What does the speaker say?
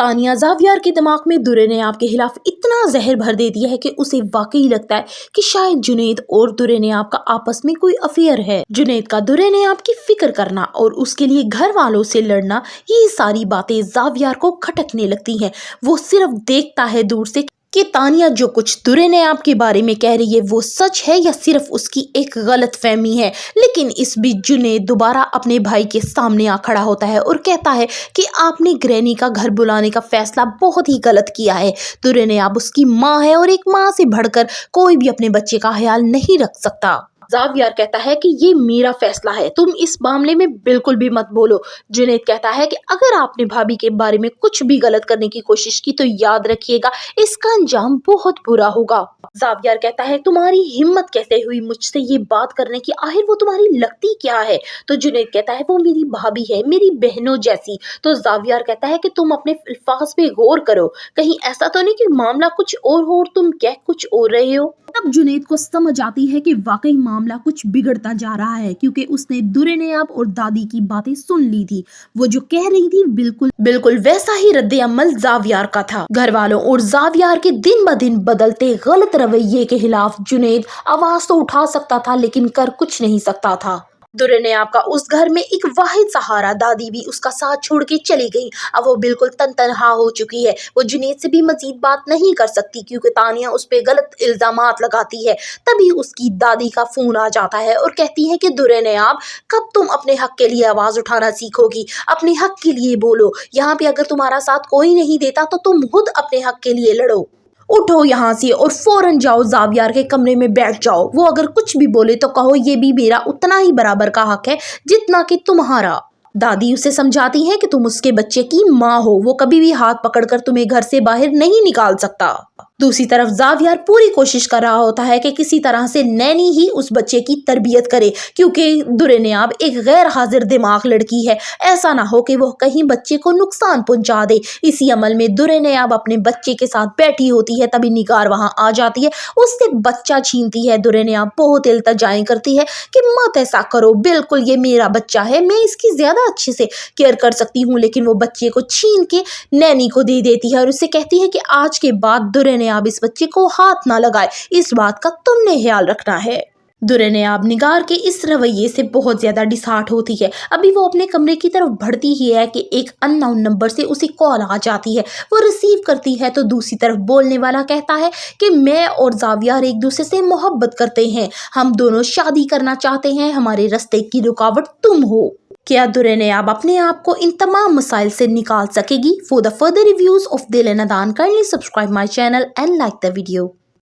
Tania Xavier के दिमाग में दुरे ने आपके खिलाफ इतना जहर भर दे दिया है कि उसे वाकई लगता है कि शायद जुनैद और दुरे ने आपका आपस में कोई अफेयर है। जुनैद का दुरे ने आपकी फिक्र करना और उसके लिए घर वालों से लड़ना, ये सारी बातें जावियर को खटकने लगती हैं। वो सिर्फ देखता है दूर से कि तानिया जो कुछ दुरे ने आपके बारे में कह रही है वो सच है या सिर्फ उसकी एक गलत फहमी है। लेकिन इस बीच जुनैद दोबारा अपने भाई के सामने आ खड़ा होता है और कहता है कि आपने ग्रैनी का घर बुलाने का फैसला बहुत ही गलत किया है। दुरे ने आप उसकी माँ है और एक माँ से बढ़कर कोई भी अपने बच्चे का ख्याल नहीं रख सकता। जावियर कहता है कि ये मेरा फैसला है, तुम इस मामले में बिल्कुल भी मत बोलो। जुनैद कहता है कि अगर आपने भाभी के बारे में कुछ भी गलत करने की कोशिश की तो याद रखिएगा इसका अंजाम बहुत बुरा होगा। जावियर कहता है तुम्हारी हिम्मत कैसे हुई मुझसे ये बात करने की, आखिर वो तुम्हारी लगती क्या है? तो जुनैद कहता है वो मेरी भाभी है, मेरी बहनों जैसी। तो जावियर कहता है कि तुम अपने अल्फाज पे गौर करो, कहीं ऐसा तो नहीं कि मामला कुछ और हो और तुम कह कुछ और रहे हो। तब जुनैद को समझ आती है कि वाकई मामला कुछ बिगड़ता जा रहा है, क्योंकि उसने दुरे ने आप और दादी की बातें सुन ली थी। वो जो कह रही थी बिल्कुल वैसा ही रद्द अमल जावियर का था। घर वालों और जावियर के दिन ब दिन बदलते गलत रवैये के खिलाफ जुनैद आवाज तो उठा सकता था लेकिन कर कुछ नहीं सकता था। दुरे ने आपका उस घर में एक वाहिद सहारा, दादी भी उसका साथ छोड़ के चली गई। अब वो बिल्कुल तनहा हो चुकी है। वो जुनैद से भी मजीद बात नहीं कर सकती क्योंकि तानिया उस पे गलत इल्जामात लगाती है। तभी उसकी दादी का फोन आ जाता है और कहती है कि दुरे ने आप कब तुम अपने हक के लिए आवाज उठाना सीखोगी? अपने हक के लिए बोलो। यहाँ पे अगर तुम्हारा साथ कोई नहीं देता तो तुम खुद अपने हक के लिए लड़ो। उठो यहाँ से और फौरन जाओ जावियर के कमरे में बैठ जाओ। वो अगर कुछ भी बोले तो कहो ये भी मेरा उतना ही बराबर का हक है जितना कि तुम्हारा। दादी उसे समझाती है कि तुम उसके बच्चे की माँ हो, वो कभी भी हाथ पकड़कर तुम्हें घर से बाहर नहीं निकाल सकता। दूसरी तरफ जावियर पूरी कोशिश कर रहा होता है कि किसी तरह से नैनी ही उस बच्चे की तरबियत करे, क्योंकि दुरे ने आप एक गैर हाजिर दिमाग लड़की है। ऐसा ना हो कि वो कहीं बच्चे को नुकसान पहुंचा दे। इसी अमल में दुरे ने आप अपने बच्चे के साथ बैठी होती है, तभी निगार वहां आ जाती है, उससे बच्चा छीनती है। दुरे ने आप बहुत इल्तजाएं करती है कि मत ऐसा करो, बिल्कुल ये मेरा बच्चा है, मैं इसकी ज्यादा अच्छे से केयर कर सकती हूँ। लेकिन वो बच्चे को छीन के नैनी को दे देती है और उससे कहती है कि आज के बाद दुरे ने आप इस बच्चे को हाथ ना लगाए, इस बात का तुमने ख्याल रखना है। दुरे ने आप निगार के इस रवैये से बहुत ज्यादा डिसहार्ट होती है। अभी वो अपने कमरे की तरफ बढ़ती ही है कि एक अननोन नंबर से उसे कॉल आ जाती है। वो रिसीव करती है तो दूसरी तरफ बोलने वाला कहता है कि मैं और जावियर एक दूसरे से मोहब्बत करते हैं, हम दोनों शादी करना चाहते हैं, हमारे रास्ते की रुकावट तुम हो। क्या दुरे ने आप अपने आप को इन तमाम मसाइल से निकाल सकेगी? For the further reviews of दिल ए नादान, kindly subscribe my channel and like the video.